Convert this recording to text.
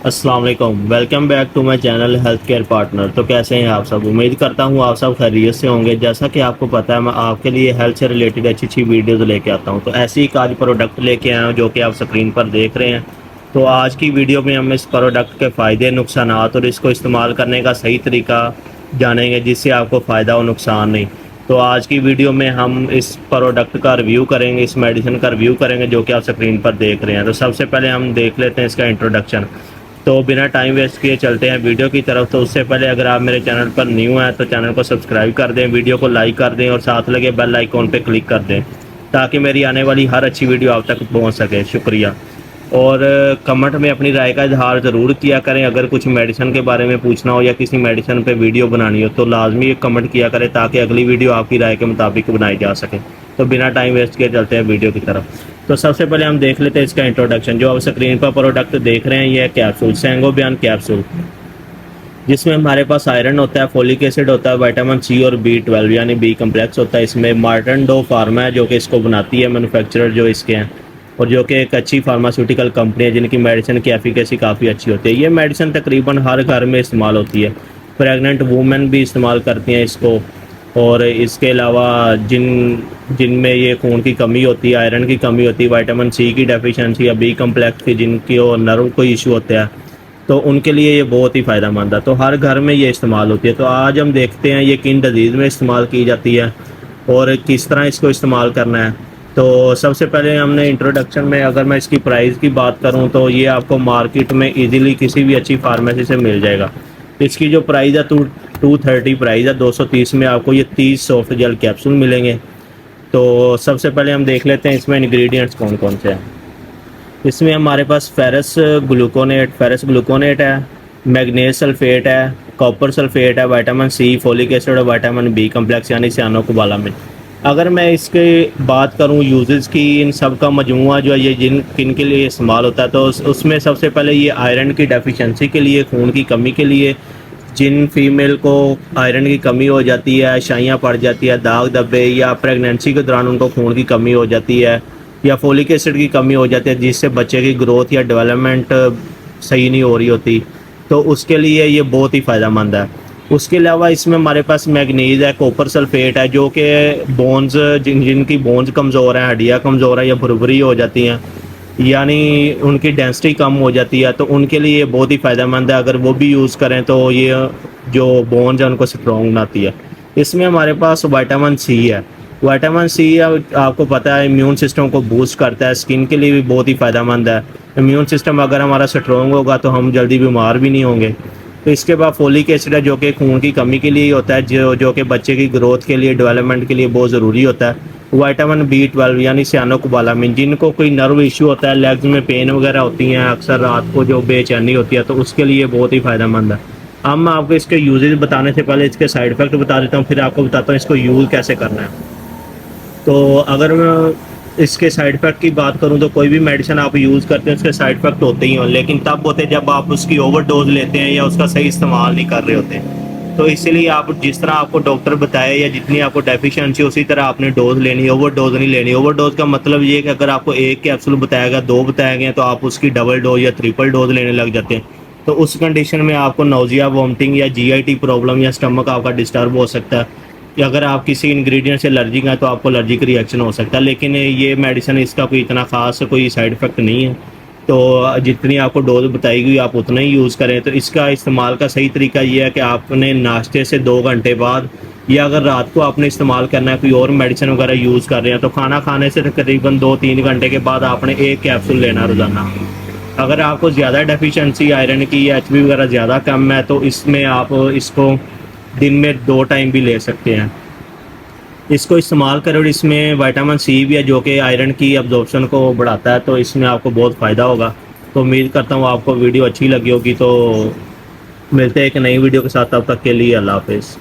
अस्सलाम वालेकुम, welcome back to my channel health care partner. तो कैसे हैं आप सब? उम्मीद करता हूँ आप सब खैरियत से होंगे। जैसा कि आपको पता है, मैं आपके लिए हेल्थ से रिलेटेड अच्छी अच्छी वीडियोस लेके आता हूँ। तो ऐसे ही आज प्रोडक्ट लेके आया हूँ जो कि आप स्क्रीन पर देख रहे हैं। तो आज की वीडियो में हम इस प्रोडक्ट के फ़ायदे, नुकसान और इसको इस्तेमाल करने का सही तरीका जानेंगे, जिससे आपको फ़ायदा और नुकसान नहीं। तो आज की वीडियो में हम इस प्रोडक्ट का रिव्यू करेंगे, इस मेडिसिन का रिव्यू करेंगे जो कि आप स्क्रीन पर देख रहे हैं। तो सबसे पहले हम देख लेते हैं इसका इंट्रोडक्शन। तो बिना टाइम वेस्ट किए चलते हैं वीडियो की तरफ। तो उससे पहले अगर आप मेरे चैनल पर न्यू हैं तो चैनल को सब्सक्राइब कर दें, वीडियो को लाइक कर दें और साथ लगे बेल आइकॉन पे क्लिक कर दें ताकि मेरी आने वाली हर अच्छी वीडियो आप तक पहुंच सके। शुक्रिया। और कमेंट में अपनी राय का इजहार ज़रूर किया करें। अगर कुछ मेडिसिन के बारे में पूछना हो या किसी मेडिसिन पे वीडियो बनानी हो तो लाजमी एक कमेंट किया करें ताकि अगली वीडियो आपकी राय के मुताबिक बनाई जा सके। तो बिना टाइम वेस्ट किए चलते हैं वीडियो की तरफ। तो सबसे पहले हम देख लेते हैं इसका इंट्रोडक्शन। जो आप स्क्रीन पर प्रोडक्ट देख रहे हैं ये है कैप्सूल, सेंगोबियन कैप्सूल, जिसमें हमारे पास आयरन होता है, फोलिक एसिड होता है, विटामिन सी और B12 यानी बी कम्प्लेक्स होता है। इसमें मार्टन डो फार्मा है जो कि इसको बनाती है, मैन्युफैक्चरर जो इसके हैं, और जो कि एक अच्छी फार्मास्यूटिकल कंपनी है जिनकी मेडिसिन की एफिकेसी काफ़ी अच्छी होती है। ये मेडिसिन तकरीबन हर घर में इस्तेमाल होती है। प्रेग्नेंट वूमेन भी इस्तेमाल करती हैं इसको। और इसके अलावा जिनमें ये खून की कमी होती है, आयरन की कमी होती है, विटामिन सी की डेफिशिएंसी या बी कम्प्लेक्स की, जिनकी और नर्व को इशू होता है, तो उनके लिए ये बहुत ही फ़ायदेमंद है। तो हर घर में ये इस्तेमाल होती है। तो आज हम देखते हैं ये किन डिजीज़ में इस्तेमाल की जाती है और किस तरह इसको इस्तेमाल करना है। तो सबसे पहले हमने इंट्रोडक्शन में, अगर मैं इसकी प्राइस की बात करूं तो ये आपको मार्केट में इजीली किसी भी अच्छी फार्मेसी से मिल जाएगा। इसकी जो प्राइस है 230 प्राइस है। 230 में आपको ये 30 सॉफ्ट जेल कैप्सूल मिलेंगे। तो सबसे पहले हम देख लेते हैं इसमें इंग्रेडिएंट्स कौन कौन से हैं। इसमें हमारे पास फेरस ग्लूकोनेट है, मैग्नीज सल्फेट है, कॉपर सल्फेट है, विटामिन सी, फोलिक एसिड और विटामिन बी कम्प्लेक्स यानी सियानोकोबालामिन। अगर मैं इसके बात करूं यूजेस की, इन सब का मजमूआ जो है ये किन के लिए इस्तेमाल होता है, तो उसमें सबसे पहले ये आयरन की डेफिशिएंसी के लिए, खून की कमी के लिए, जिन फीमेल को आयरन की कमी हो जाती है, शाइयाँ पड़ जाती है, दाग धब्बे, या प्रेगनेंसी के दौरान उनको खून की कमी हो जाती है, या फोलिक एसिड की कमी हो जाती है जिससे बच्चे की ग्रोथ या डेवलपमेंट सही नहीं हो रही होती, तो उसके लिए ये बहुत ही फ़ायदेमंद है। उसके अलावा इसमें हमारे पास मैग्नीज है, कॉपर सल्फेट है, जो कि बोन्स जिनकी बोन्स कमज़ोर हैं, हड्डियाँ कमज़ोर हैं या भुरभुरी हो जाती हैं, यानी उनकी डेंसिटी कम हो जाती है, तो उनके लिए ये बहुत ही फ़ायदेमंद है। अगर वो भी यूज़ करें तो ये जो बोन्स हैं उनको स्ट्रॉन्ग बनाती है। इसमें हमारे पास विटामिन सी है। विटामिन सी आपको पता है इम्यून सिस्टम को बूस्ट करता है, स्किन के लिए भी बहुत ही फ़ायदेमंद है। इम्यून सिस्टम अगर हमारा स्ट्रॉन्ग होगा तो हम जल्दी बीमार भी नहीं होंगे। तो इसके बाद फोलिक एसिड है जो कि खून की कमी के लिए होता है, जो कि बच्चे की ग्रोथ के लिए, डेवलपमेंट के लिए बहुत ज़रूरी होता है। विटामिन B12 यानी सियानोकोबालामिन, जिनको कोई नर्व इशू होता है, लेग्स में पेन वगैरह होती हैं, अक्सर रात को जो बेचैनी होती है, तो उसके लिए बहुत ही फ़ायदेमंद है। अब मैं आपको इसके यूजेज बताने से पहले इसके साइड इफ़ेक्ट बता देता हूँ, फिर आपको बताता हूँ इसको यूज़ कैसे करना है। तो अगर मैं इसके साइड इफ़ेक्ट की बात करूं तो कोई भी मेडिसिन आप यूज़ करते हैं उसके साइड इफ़ेक्ट होते ही हों, लेकिन तब होते हैं जब आप उसकी ओवरडोज लेते हैं या उसका सही इस्तेमाल नहीं कर रहे होते। तो इसीलिए आप जिस तरह आपको डॉक्टर बताए या जितनी आपको डेफिशिएंसी उसी तरह आपने डोज लेनी, ओवरडोज नहीं लेनी। ओवरडोज का मतलब ये कि अगर आपको एक कैप्सूल बताया गया, 2 बताए गए, तो आप उसकी डबल डोज या ट्रिपल डोज लेने लग जाते हैं। तो उस कंडीशन में आपको नौजिया, वॉमिटिंग या GIT प्रॉब्लम या स्टमक आपका डिस्टर्ब हो सकता है, या अगर आप किसी इंग्रेडिएंट से एलर्जिक हैं तो आपको एलर्जिक रिएक्शन हो सकता है। लेकिन ये मेडिसिन, इसका कोई इतना ख़ास कोई साइड इफ़ेक्ट नहीं है। तो जितनी आपको डोज बताई गई आप उतना ही यूज़ करें। तो इसका इस्तेमाल का सही तरीका ये है कि आपने नाश्ते से 2 घंटे बाद, या अगर रात को आपने इस्तेमाल करना है, कोई और मेडिसिन वगैरह यूज़ कर रहे हैं, तो खाना खाने से तकरीबन 2-3 घंटे के बाद आपने 1 कैप्सूल लेना रोज़ाना। अगर आपको ज़्यादा डेफिशिएंसी आयरन की या HB वगैरह ज़्यादा कम है तो इसमें आप इसको दिन में 2 टाइम भी ले सकते हैं। इसको इस्तेमाल करें। और इसमें विटामिन सी भी है जो कि आयरन की अब्जॉर्प्शन को बढ़ाता है, तो इसमें आपको बहुत फ़ायदा होगा। तो उम्मीद करता हूँ आपको वीडियो अच्छी लगी होगी। तो मिलते हैं एक नई वीडियो के साथ, तब तक के लिए अल्लाह हाफ़िज़।